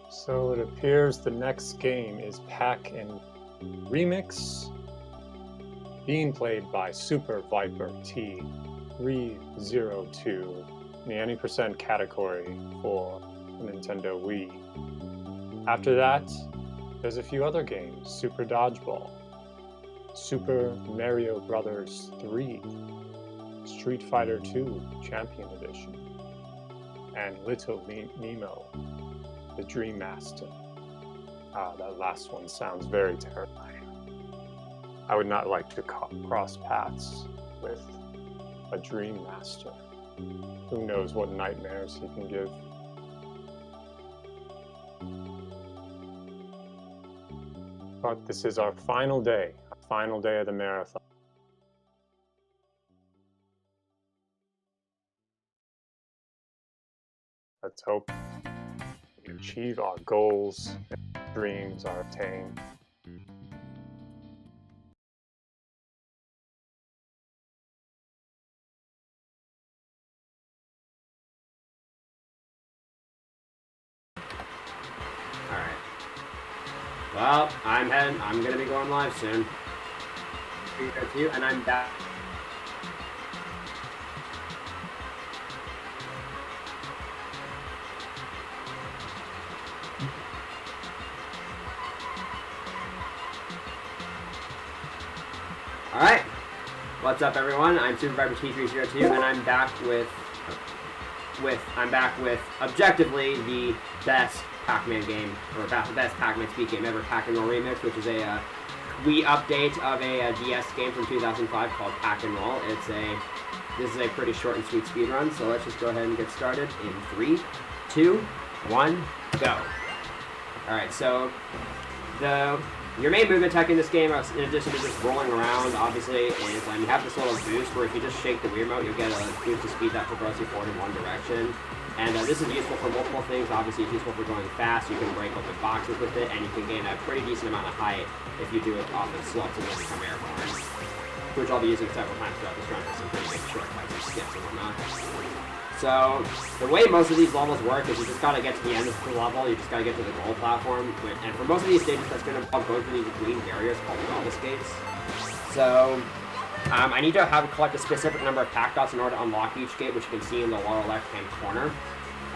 So it appears the next game is Pack and Remix, being played by SuperViperT302 in the any percent category for the Nintendo Wii. After that, there's a few other games: Super Dodgeball, Super Mario Bros. 3, Street Fighter 2 Champion Edition, and Little Nemo, the Dream Master. That last one sounds very terrifying. I would not like to cross paths with a Dream Master. Who knows what nightmares he can give. But this is our final day of the marathon. Let's hope we achieve our goals and dreams are obtained. Alright. Well, I'm gonna be going live soon. And I'm back. Alright, what's up everyone? I'm SuperViperT302 and I'm back with objectively the best Pac-Man game, or the best Pac-Man speed game ever, Pac-and-Roll Remix, which is a Wii update of a DS game from 2005 called Pac-and-Roll. This is a pretty short and sweet speed run, so let's just go ahead and get started in 3, 2, 1, go. Alright, so your main movement tech in this game, in addition to just rolling around, obviously, is you have this little boost where if you just shake the Wii remote, you'll get a boost of speed that propels you forward in one direction. And this is useful for multiple things. Obviously, it's useful for going fast. You can break open boxes with it, and you can gain a pretty decent amount of height if you do it off of slopes and then become airborne, which I'll be using several times throughout this run for some pretty big shortcuts and skips and whatnot. So, the way most of these levels work is you just gotta get to the end of the level, you just gotta get to the goal platform, and for most of these stages that's gonna involve going through these green barriers called novice gates. So, I need to collect a specific number of pack dots in order to unlock each gate, which you can see in the lower left-hand corner.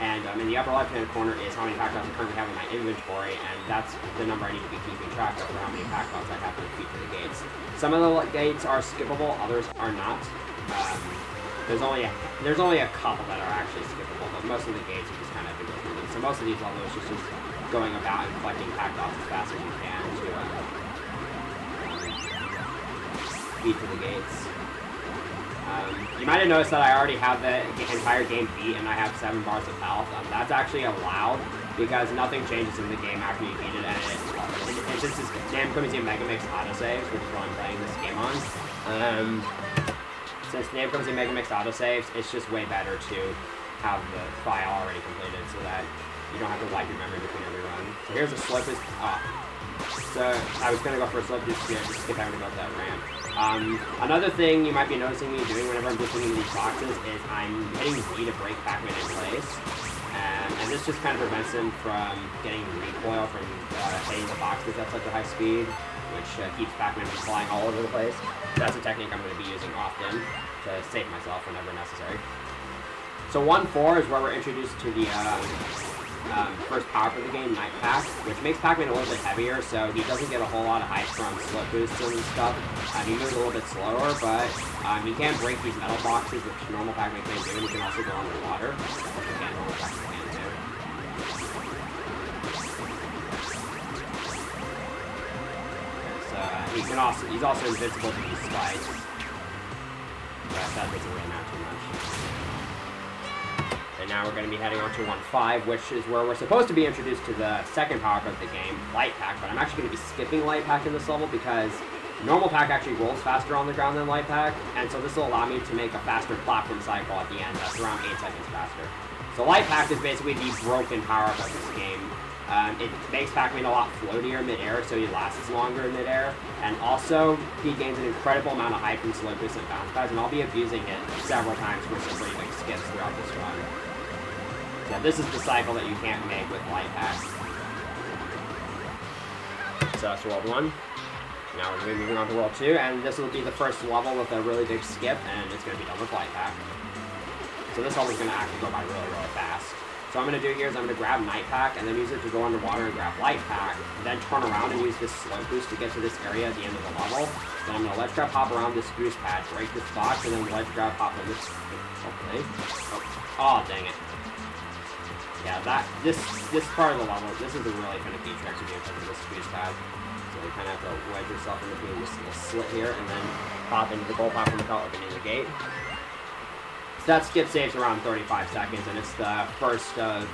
And in the upper left-hand corner is how many pack dots I currently have in my inventory, and that's the number I need to be keeping track of for how many pack dots I have to defeat for the gates. Some of the gates are skippable, others are not. There's only a couple that are actually skippable, but most of the gates you just kind of have to go through them. So most of these levels is just going about and collecting pack dots as fast as you can to beat to the gates. You might have noticed that I already have the entire game beat and I have 7 bars of health. That's actually allowed because nothing changes in the game after you beat it, and it's just this Namco Museum Mega Mix autosaves, which is what I'm playing this game on. Since Namco Museum Mega Mix autosaves, it's just way better to have the file already completed so that you don't have to wipe your memory between every run. So here's a slip. So I was going to go for a slip just skip having to go up that ramp. Another thing you might be noticing me doing whenever I'm defeating these boxes is I'm hitting Z to break Pac-Man in place. And this just kind of prevents him from getting recoil from hitting the boxes at such a high speed, which keeps Pac-Man from flying all over the place. That's a technique I'm going to be using often to save myself whenever necessary. So 1-4 is where we're introduced to the first power for the game, Night Pack, which makes Pac-Man a little bit heavier, so he doesn't get a whole lot of height from slow boosts and stuff. He moves a little bit slower, but he can break these metal boxes, which normal Pac-Man can't do, and he can also go underwater, which again, normal Pac-Man can do. He's also invincible to these spikes, but that doesn't really matter too much. And now we're going to be heading on to 1-5, which is where we're supposed to be introduced to the second power of the game, Light Pack, but I'm actually going to be skipping Light Pack in this level because normal Pack actually rolls faster on the ground than Light Pack, and so this will allow me to make a faster platform cycle at the end that's around 8 seconds faster. So Light Pack is basically the broken power-up of this game. It makes Pac-Man a lot floatier mid-air, so he lasts longer in mid-air, and also he gains an incredible amount of height from slow boosts and bounce pads, and I'll be abusing it several times for some pretty big skips throughout this run. Yeah, this is the cycle that you can't make with Light Pack. So that's World 1. Now we're going to be moving on to World 2, and this will be the first level with a really big skip, and it's going to be done with Light Pack. So this level is going to actually go by really, really fast. So what I'm going to do here is I'm going to grab Night Pack and then use it to go underwater and grab Light Pack, then turn around and use this slope boost to get to this area at the end of the level. Then I'm going to ledge grab hop around this goose pad, break this box, and then ledge grab hop on this. Hopefully. Oh, dang it. Yeah, this part of the level, this is a really finicky trick to do because of this goose pad. So you kind of have to wedge yourself in between this little slit here and then pop into the goal platform without opening the gate. So that skip saves around 35 seconds, and it's the first of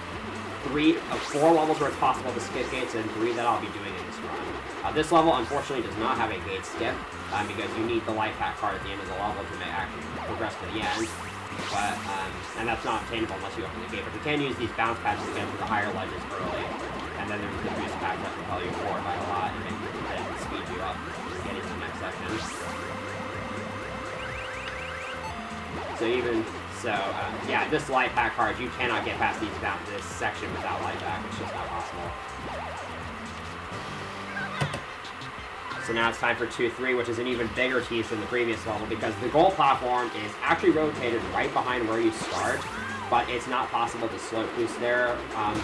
4 levels where it's possible to skip gates, and 3 that I'll be doing in this run. This level, unfortunately, does not have a gate skip, because you need the Light Pack card at the end of the level to actually progress to the end. But, and that's not obtainable unless you open the gate, but you can use these bounce pads to get to the higher ledges early. And then there's the boost pack that propel you forward by a lot and speed you up getting to the next section. Yeah, this Light Pack card, you cannot get past this section without Light Pack. It's just not possible. So now it's time for 2-3, which is an even bigger tease than the previous level because the goal platform is actually rotated right behind where you start, but it's not possible to slope boost there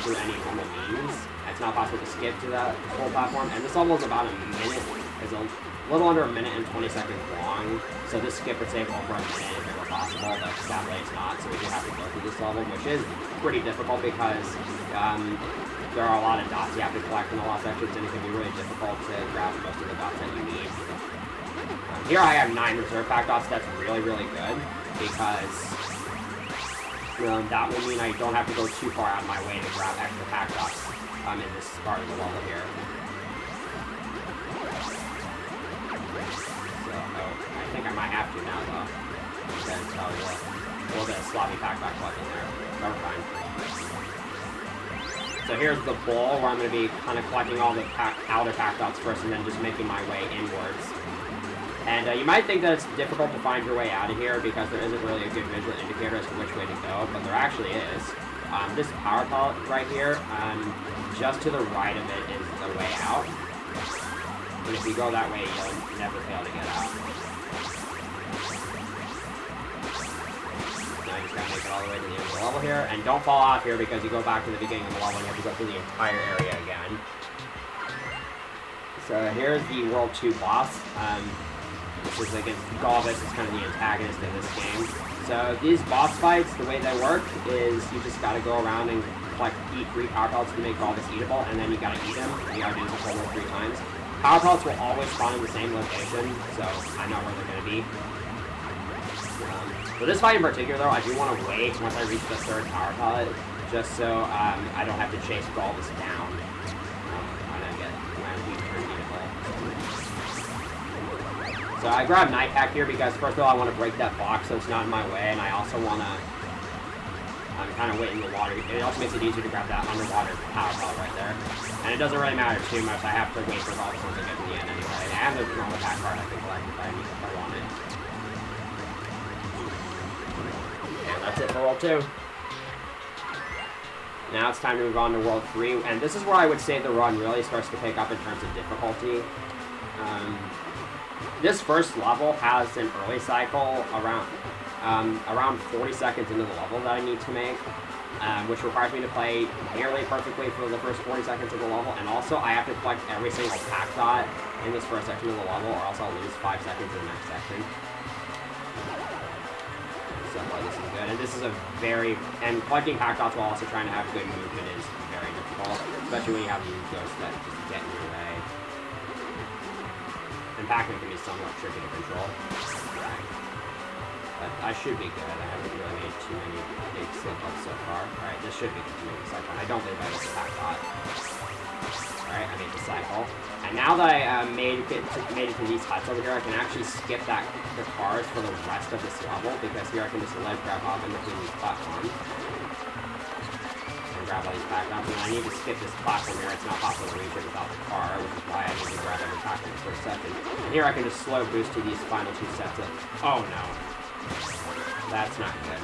through any normal means. It's not possible to skip to that goal platform, and this level is about a minute. It's a little under a minute and 20 seconds long, so this skip would save over a minute if it were possible, but sadly it's not, so we do have to go through this level, which is pretty difficult because there are a lot of dots you have to collect in a lot of sections, and it can be really difficult to grab most of the dots that you need. Here I have 9 reserve pack dots. That's really, really good, because that will mean I don't have to go too far out of my way to grab extra pack dots in this part of the level here. So, I think I might have to now, though, because a little bit of sloppy pack dot collecting there. Never mind. So here's the bowl where I'm going to be kind of collecting all the outer pack dots first and then just making my way inwards. And you might think that it's difficult to find your way out of here because there isn't really a good visual indicator as to which way to go, but there actually is. This power pellet right here, just to the right of it is the way out. And if you go that way, you'll never fail to get out. I just gotta make it all the way to the end of the level here, and don't fall off here because you go back to the beginning of the level and you have to go through the entire area again. So here's the World 2 boss. This is against Galvis, it's kind of the antagonist in this game. So these boss fights, the way they work is you just gotta go around and eat 3 power pellets to make Galvis eatable, and then you gotta eat them. You gotta do this a total of 3 times. Power pellets will always spawn in the same location, so I know where they're gonna be. For this fight in particular, though, I do want to wait once I reach the 3rd power pellet, just so I don't have to chase Galvis down when he turns eatable. So I grabbed Night Pack here because, first of all, I want to break that box so it's not in my way, and I also want to kind of wait in the water. It also makes it easier to grab that underwater power pellet right there. And it doesn't really matter too much. I have to wait for Galvis once I get to the end anyway. And there's normal pack card I can collect if I want it. That's it for World 2. Now it's time to move on to World 3, and this is where I would say the run really starts to pick up in terms of difficulty. This first level has an early cycle around 40 seconds into the level that I need to make, which requires me to play nearly perfectly for the first 40 seconds of the level, and also I have to collect every single pack dot in this first section of the level, or else I'll lose 5 seconds in the next section. So far, this is good, and this is and collecting pack dots while also trying to have good movement is very difficult, especially when you have these ghosts that just get in your way. And Pac-Man can be somewhat tricky to control. Right. But I should be good. I haven't really made too many big slip-ups so far. Alright, this should be continuing the cycle. I don't believe I missed a pack dot. Alright, I made the cycle. And now that I made it to these huts over here, I can actually skip the cars for the rest of this level, because here I can just ledge grab up in between these platforms. And grab all these pack dots. And I need to skip this platform here. It's not possible to reach it without the car, which is why I need to grab every pack in the first second. And here I can just slow boost to these final 2 sets of... Oh no. That's not good.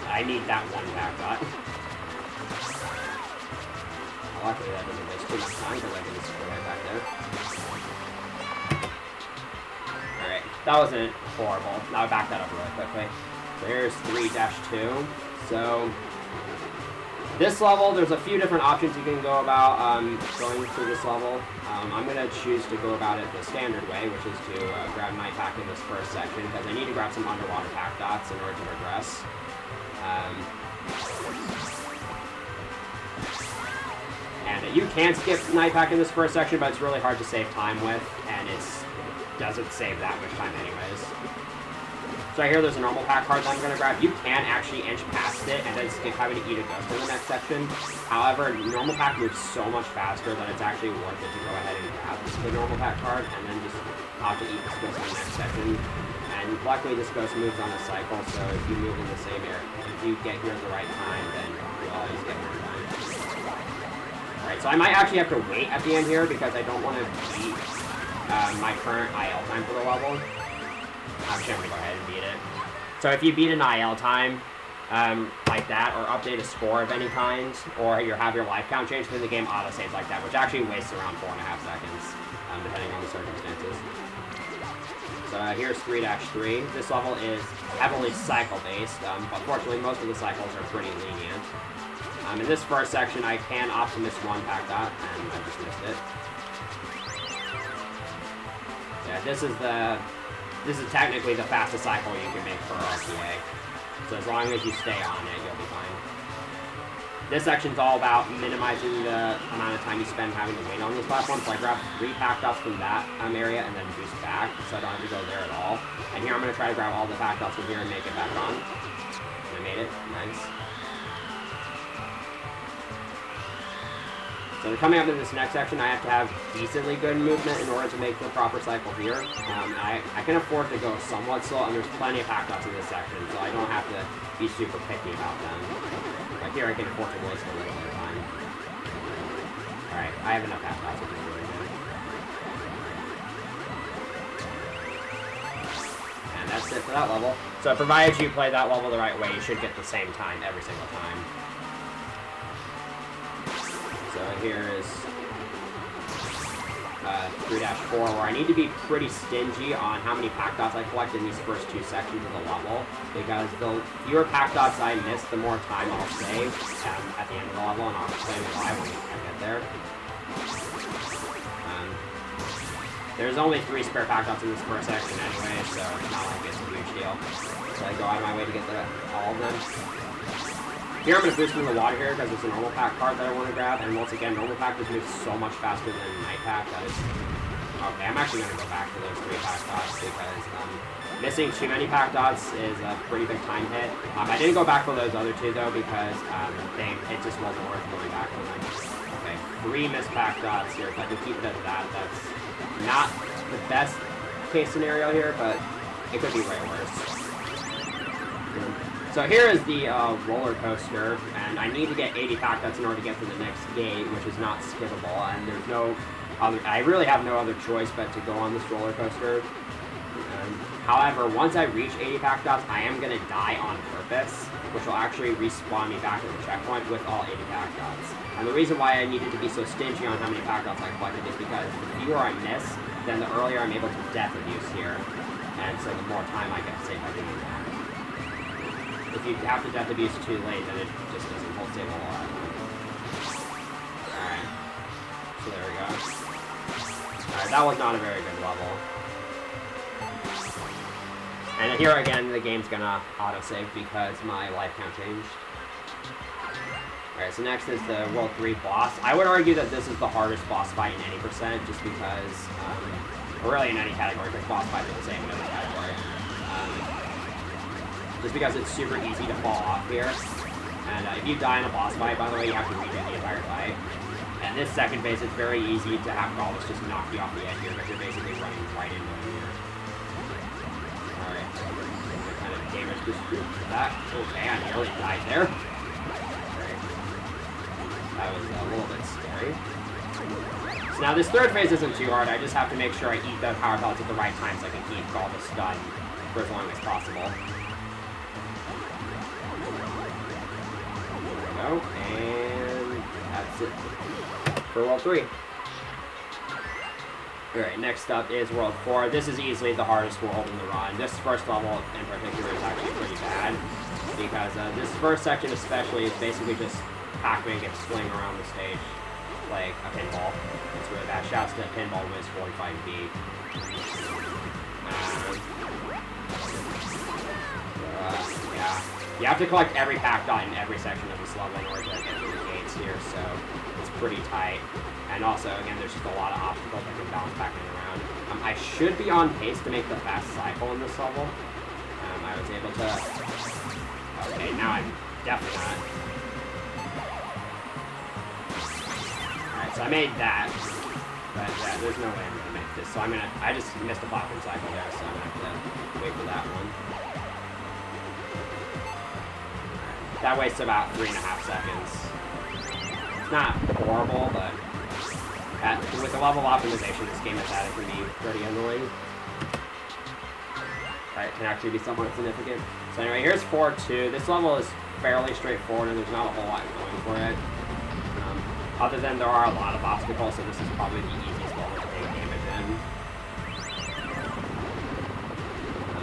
I need that 1 pack dot. Well, luckily that doesn't waste too much time because I can just go right back there. Alright, that wasn't horrible. Now I back that up really quickly. So here's 3-2. So this level, there's a few different options you can go about going through this level. I'm going to choose to go about it the standard way, which is to grab Night Pack in this first section, because I need to grab some underwater pack dots in order to progress. And you can skip Night Pack in this first section, but it's really hard to save time with, and it doesn't save that much time anyways. So right here, there's a normal pack card that I'm going to grab. You can actually inch past it and then skip having to eat a ghost in the next section. However, normal pack moves so much faster that it's actually worth it to go ahead and grab the normal pack card and then just have to eat this ghost in the next section. And luckily, this ghost moves on a cycle, so if you move in the same area, if you get here at the right time, then you'll always get more time. Alright, so I might actually have to wait at the end here because I don't want to beat my current IL time for the level. Actually, I'm going to go ahead and beat it. So if you beat an IL time like that, or update a score of any kind, or you have your life count changed, then the game auto-saves like that, which actually wastes around 4.5 seconds, depending on the circumstances. So here's 3-3. This level is heavily cycle-based, but fortunately most of the cycles are pretty lenient. In this first section, I can opt to miss one pack dot, and I just missed it. Yeah, this is technically the fastest cycle you can make for RPA. So as long as you stay on it, you'll be fine. This section's all about minimizing the amount of time you spend having to wait on this platform. So I grabbed 3 pack dots from that area and then boost back, so I don't have to go there at all. And here I'm going to try to grab all the pack dots from here and make it back on. And I made it. Nice. So coming up in this next section, I have to have decently good movement in order to make the proper cycle here. I can afford to go somewhat slow, and there's plenty of pack dots in this section, so I don't have to be super picky about them. Like here, I can afford to waste a little bit of time. Alright, I have enough pack dots, which is really good. And that's it for that level. So provided you play that level the right way, you should get the same time every single time. So here is 3-4, where I need to be pretty stingy on how many pack dots I collect in these first 2 sections of the level, because the fewer pack dots I miss, the more time I'll save at the end of the level, and I'll explain why when I get there. There's only 3 spare pack dots in this first section anyway, so it's not like it's a huge deal. So I go out of my way to get all of them. Here I'm going to boost in the water here because it's a normal pack card that I want to grab, and once again, normal pack just moves so much faster than night pack that is... Okay, I'm actually going to go back to those 3 pack dots because missing too many pack dots is a pretty big time hit. I didn't go back for those other 2 though because it just wasn't worth going back for them. Okay, 3 missed pack dots here. If I can keep it at that, that's not the best case scenario here, but it could be way worse. So here is the roller coaster, and I need to get 80 pack dots in order to get to the next gate, which is not skippable, and there's no other, I really have no other choice but to go on this roller coaster. However, once I reach 80 pack dots, I am going to die on purpose, which will actually respawn me back at the checkpoint with all 80 pack dots. And the reason why I needed to be so stingy on how many pack dots I collected is because the fewer I miss, then the earlier I'm able to death abuse here, and so the more time I get to save by doing that. If you have to death abuse too late, then it just doesn't hold save a lot. Alright. So there we go. Alright, that was not a very good level. And here again, the game's gonna autosave because my life count changed. Alright, so next is the World 3 boss. I would argue that this is the hardest boss fight in any percent, just because, or really in any category, because boss fights are the same in every category. Just because it's super easy to fall off here. And if you die in a boss fight, by the way, you have to redo the entire fight. And this second phase, it's very easy to have Gallus just knock you off the edge here, because you're basically running right into him here. Alright, kind of damage boost for that. Okay, I nearly died there. Great. That was a little bit scary. So now this third phase isn't too hard, I just have to make sure I eat the power pellets at the right time so I can keep Gallus stunned for as long as possible. And that's it. for World 3. Alright, next up is World 4. This is easily the hardest world in the run. This first level in particular is actually pretty bad, because this first section especially is basically just Pac-Man gets swing around the stage like a pinball. It's really bad. Shouts to Pinball Wiz 45B. Yeah. You have to collect every Pac dot in every section of this level in order to get through the gates here, so it's pretty tight. And also, again, there's just a lot of obstacles that can bounce back and around. I should be on pace to make the fast cycle in this level. I was able to... Okay, now I'm definitely not. Alright, so I made that. But there's no way I'm going to make this. So I just missed the platform cycle there, so I'm going to have to wait for that one. That wastes about 3.5 seconds. It's not horrible, but with the level optimization this game has had, it can be pretty annoying. Right, it can actually be somewhat significant. So anyway, here's 4-2. This level is fairly straightforward, and there's not a whole lot going for it. Other than there are a lot of obstacles, so this is probably the easiest level to take damage in.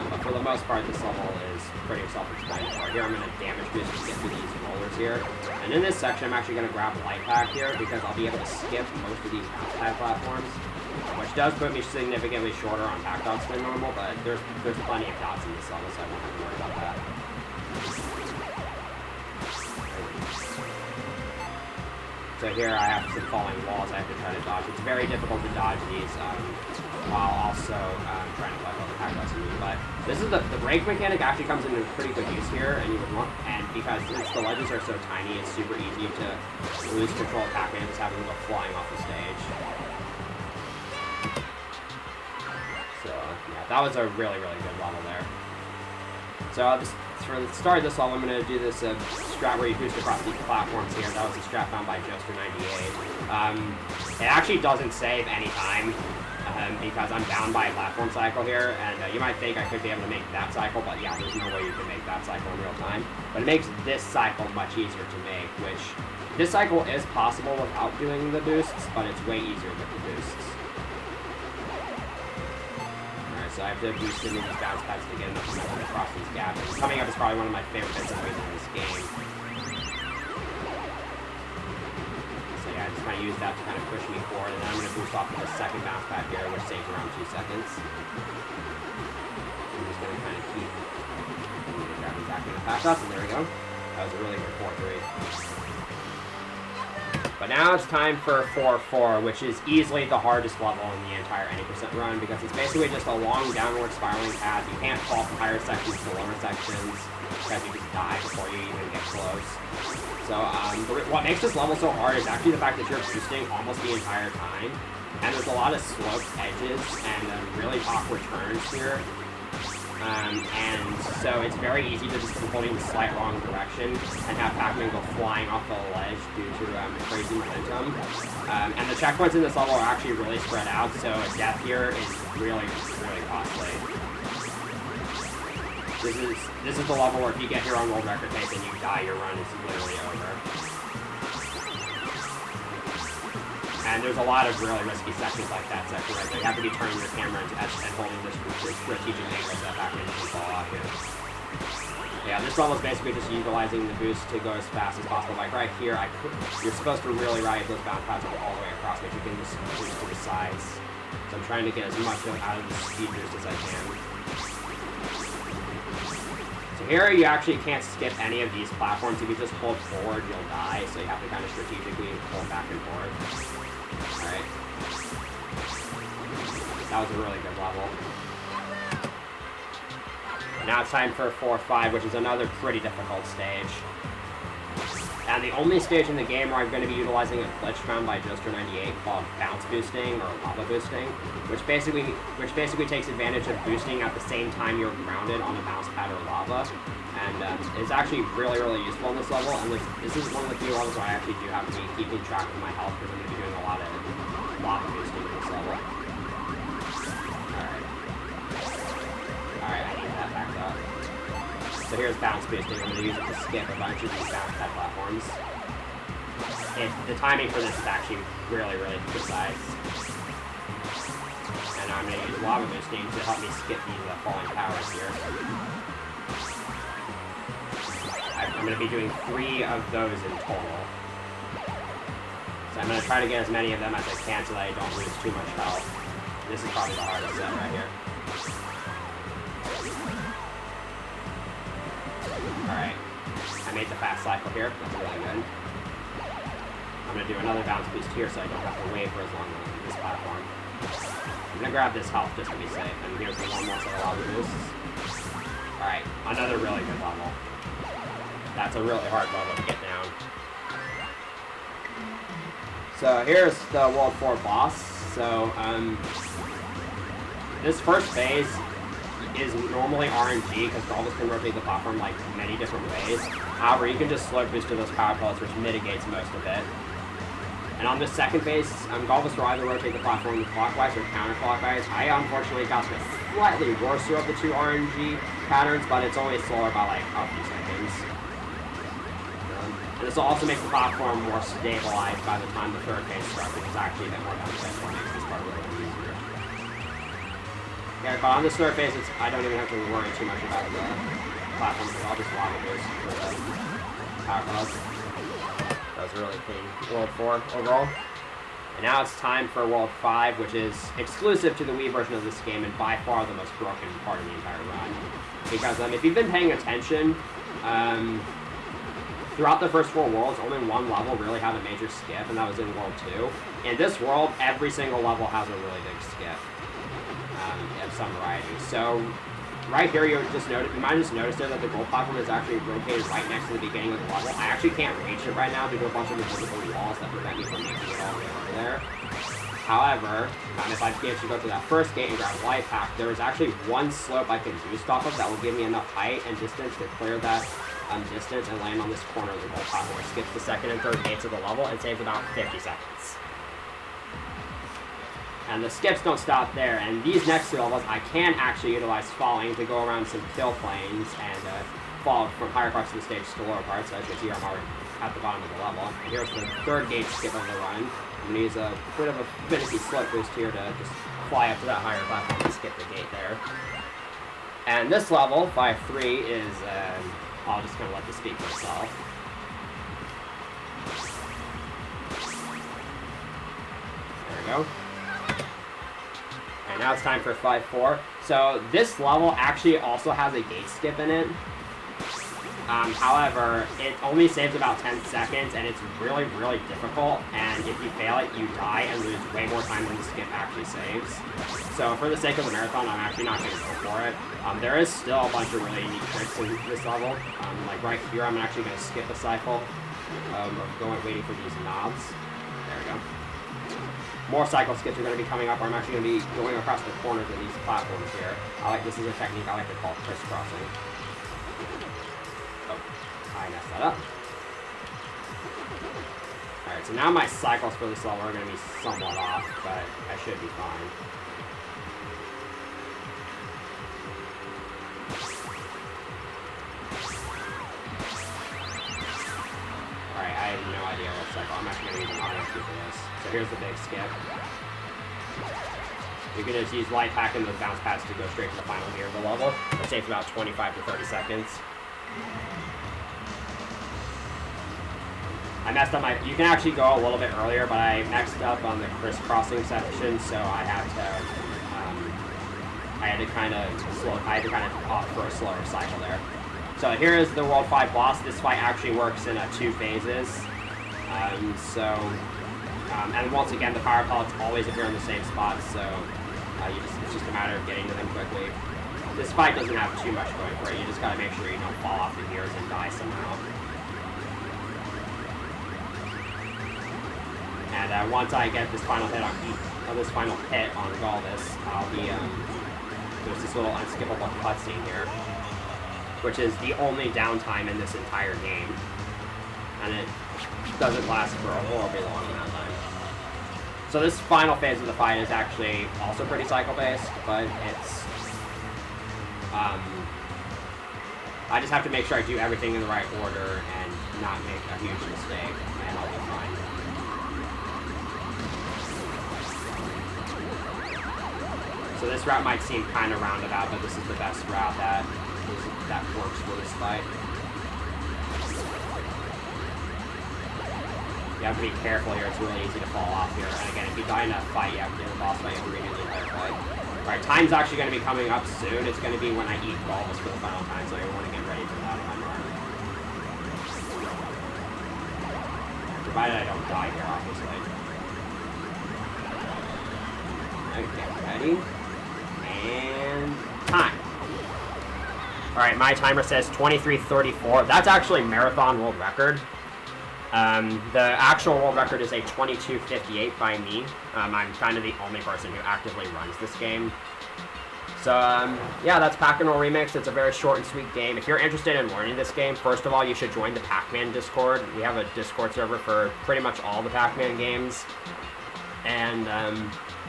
But for the most part, this level is pretty self-explanatory. Here I'm going to damage boost to get through these rollers here. And in this section, I'm actually going to grab Light Pack here because I'll be able to skip most of these bounce pad platforms, which does put me significantly shorter on pack dots than normal, but there's plenty of dots in this level, so I won't have to worry about that. So here I have some falling walls I have to try to dodge. It's very difficult to dodge these while also trying to collect all the pack dots you need. But this is the brake mechanic actually comes into pretty good use here, and because since the ledges are so tiny, it's super easy to lose control of Pac-Man just having them go flying off the stage. So yeah, that was a really, really good level there. So for the start of this level, I'm going to do this strat where you boost across these platforms here. That was a strat found by Joester98. It actually doesn't save any time because I'm bound by a platform cycle here, and you might think I could be able to make that cycle, but yeah, there's no way you can make that cycle in real time. But it makes this cycle much easier to make, which this cycle is possible without doing the boosts, but it's way easier with the boosts. So I have to boost into these bounce pads to get enough momentum across these gaps. And coming up is probably one of my favorite bits of music in this game. So yeah, I just kind of use that to kind of push me forward, and then I'm going to boost off of the second bounce pad here, which saves around 2 seconds. I'm just going to kind of keep grabbing back in the pack up, and there we go. That was a really good 4-3. But now it's time for 4-4, which is easily the hardest level in the entire any % run, because it's basically just a long downward spiraling path. You can't fall from higher sections to lower sections, because you just die before you even get close. So what makes this level so hard is actually the fact that you're boosting almost the entire time, and there's a lot of sloped edges and really awkward turns here. And so it's very easy to just be holding the slight wrong direction and have Pac-Man go flying off the ledge due to crazy momentum. And the checkpoints in this level are actually really spread out, so a death here is really, really costly. This is the level where if you get here on world record pace and you die, your run is literally over. And there's a lot of really risky sections like that section right there. You have to be turning your camera and holding this strategic angle so that Pac-Man doesn't fall off here. Yeah, this level is basically just utilizing the boost to go as fast as possible. Like right here, you're supposed to really ride those bounce pads all the way across, but you can just boost to the sides. So I'm trying to get as much out of the speed boost as I can. So here you actually can't skip any of these platforms. If you just hold forward, you'll die. So you have to kind of strategically pull back and forth. Alright. That was a really good level. Now it's time for 4-5, which is another pretty difficult stage. And the only stage in the game where I'm going to be utilizing a glitch found by Joester98 called bounce boosting or lava boosting, which basically takes advantage of boosting at the same time you're grounded on a bounce pad or lava. And it's actually really, really useful in this level. And this is one of the few levels where I actually do have to be keeping track of my health because I'm going to be doing a lot of lava boosting in this level. Alright, I need that back up. So here's bounce boosting. I'm going to use it to skip a bunch of these bounce pad platforms. the timing for this is actually really, really precise. And I'm going to use lava boosting to help me skip these falling towers here. I'm going to be doing 3 of those in total. So I'm going to try to get as many of them as I can so that I don't lose too much health. This is probably the hardest set right here. Alright. I made the fast cycle here. That's really good. I'm going to do another bounce boost here so I don't have to wait for as long on this platform. I'm going to grab this health just to be safe. And here's the one more set of lava boosts. Alright. Another really good level. That's a really hard level to get down. So here's the World 4 boss. So, this first phase is normally RNG because Golvus can rotate the platform like many different ways. However, you can just slow boost to those power pellets, which mitigates most of it. And on this second phase, Golvus will either rotate the platform clockwise or counterclockwise. I unfortunately got the slightly worse of the 2 RNG patterns, but it's only slower by like a few seconds. And this will also make the platform more stabilized by the time the third phase starts, which is actually a bit more beneficial and makes this part a little bit easier. Yeah, but on this third phase, I don't even have to worry too much about the platform, because I'll just lava boost for the power pellets. That was a really clean World 4 overall. And now it's time for World 5, which is exclusive to the Wii version of this game and by far the most broken part of the entire run. Because if you've been paying attention, throughout the first 4 worlds, only one level really had a major skip, and that was in World 2. In this world, every single level has a really big skip of some variety. So right here, you might have just noticed there that the gold platform is actually rotated right next to the beginning of the level. I actually can't reach it right now due to a bunch of invisible walls that prevent me from making it all the way over there. However, if I manage to go to that first gate and grab a light pack, there is actually one slope I can boost off of that will give me enough height and distance to clear that distance and land on this corner of the gold platform, which skips the second and third gates of the level and saves about 50 seconds. And the skips don't stop there, and these next 2 levels I can actually utilize falling to go around some kill planes and fall from higher parts of the stage to lower parts. As you can see, I'm already at the bottom of the level. And here's the third gate skip of the run. I'm going to use a bit of a finicky slope boost here to just fly up to that higher platform and skip the gate there. And this level, 5-3, is, I'll just kind of let this speak for itself. There we go. And now it's time for 5-4. So this level actually also has a gate skip in it. However, it only saves about 10 seconds, and it's really, really difficult. And if you fail it, you die and lose way more time than the skip actually saves. So for the sake of the marathon, I'm actually not going to go for it. There is still a bunch of really neat tricks in this level. Like right here, I'm actually going to skip a cycle of waiting for these knobs. There we go. More cycle skips are going to be coming up, or I'm actually going to be going across the corners of these platforms here. This is a technique I like to call crisscrossing. Oh, I messed that up. Alright, so now my cycles for this level are going to be somewhat off, but I should be fine. Alright, I have no idea what cycle. I'm actually going to use an auto for this. So here's the big skip. You can just use light pack and those bounce pads to go straight to the final gear of the level. It saves about 25 to 30 seconds. I messed up you can actually go a little bit earlier, but I messed up on the crisscrossing section, so I had to kind of opt for a slower cycle there. So here is the World 5 boss. This fight actually works in 2 phases. And once again, the power pellets always appear in the same spot, so it's just a matter of getting to them quickly. This fight doesn't have too much going for it. You just gotta make sure you don't fall off the gears and die somehow. And once I get this final hit on Golvus, I'll be there's this little unskippable cutscene here, which is the only downtime in this entire game, and it doesn't last for a horribly long amount of time. So this final phase of the fight is actually also pretty cycle-based, but it's I just have to make sure I do everything in the right order and not make a huge mistake, and I'll be fine. So this route might seem kind of roundabout, but this is the best route that works for this fight. You have to be careful here. It's really easy to fall off here. And again, if you die in a fight, you have to do a boss fight. You have to redo the entire fight. Alright, time's actually going to be coming up soon. It's going to be when I eat balls for the final time, so I want to get ready for that if I'm running. Provided I don't die here, obviously. Alright, get ready. And time. Alright, my timer says 23:34. That's actually marathon world record. The actual world record is a 22:58 by me. I'm kind of the only person who actively runs this game. So, yeah, that's Pack and Roll Remix. It's a very short and sweet game. If you're interested in learning this game, first of all, you should join the Pac-Man Discord. We have a Discord server for pretty much all the Pac-Man games. And,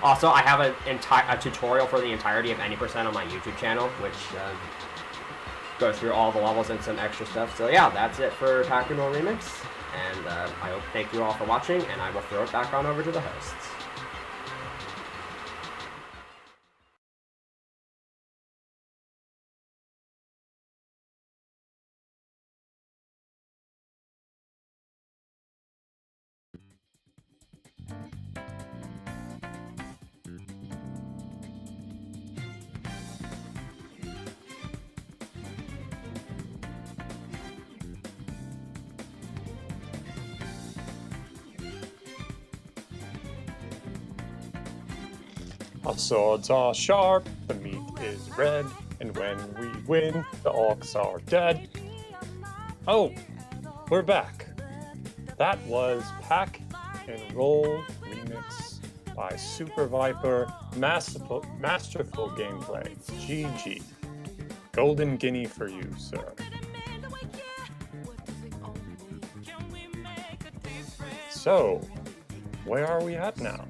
also, I have a tutorial for the entirety of Any Percent on my YouTube channel, which, goes through all the levels and some extra stuff. So, yeah, that's it for Pack and Roll Remix. And thank you all for watching, and I will throw it back on over to the hosts. Our swords are sharp, the meat is red, and when we win, the orcs are dead. Oh, we're back. That was Pack and Roll Remix by SuperViper. Masterful gameplay. GG. Golden guinea for you, sir. So, where are we at now?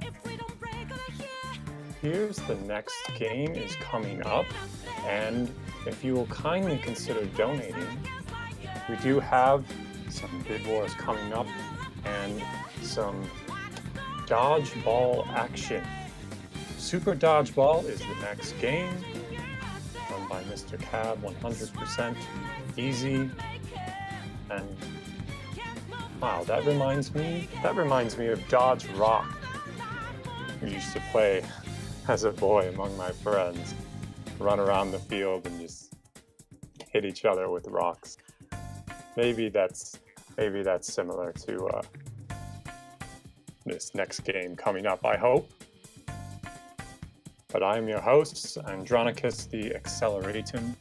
Here's the next game is coming up, and if you will kindly consider donating, we do have some bid wars coming up and some dodgeball action. Super Dodgeball is the next game, run by Mr. Cab, 100% easy, and wow, that reminds me of Dodge Rock. We used to play as a boy among my friends, run around the field and just hit each other with rocks. Maybe that's similar to this next game coming up, I hope. But I'm your host, Andronicus the Acceleratum.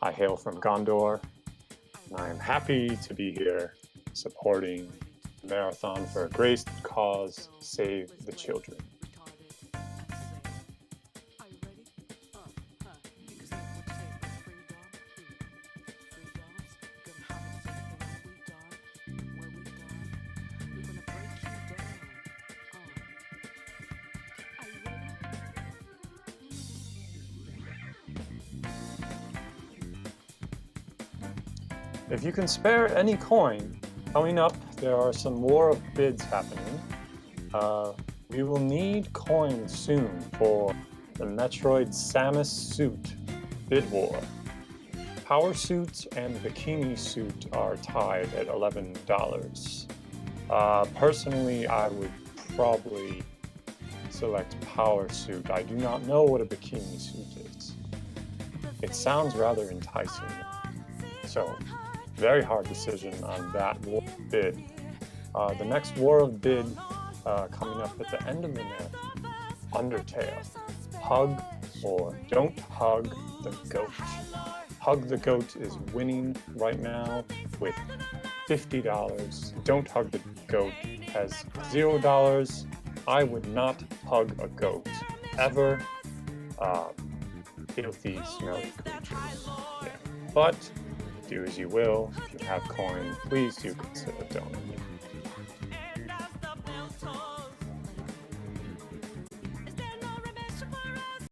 I hail from Gondor, and I am happy to be here supporting the Marathon for a Great Cause, Save the Children. If you can spare any coin, coming up there are some War of Bids happening. We will need coins soon for the Metroid Samus suit bid war. Power suit and bikini suit are tied at $11. Personally, I would probably select power suit. I do not know what a bikini suit is. It sounds rather enticing. So, very hard decision on that war of bid. The next War of Bid coming up at the end of the month, Undertale. Hug or don't hug the goat. Hug the Goat is winning right now with $50. Don't Hug the Goat has $0. I would not hug a goat ever. Filthy, smelly creatures. Yeah. But do as you will. If you have coin, please do consider donating.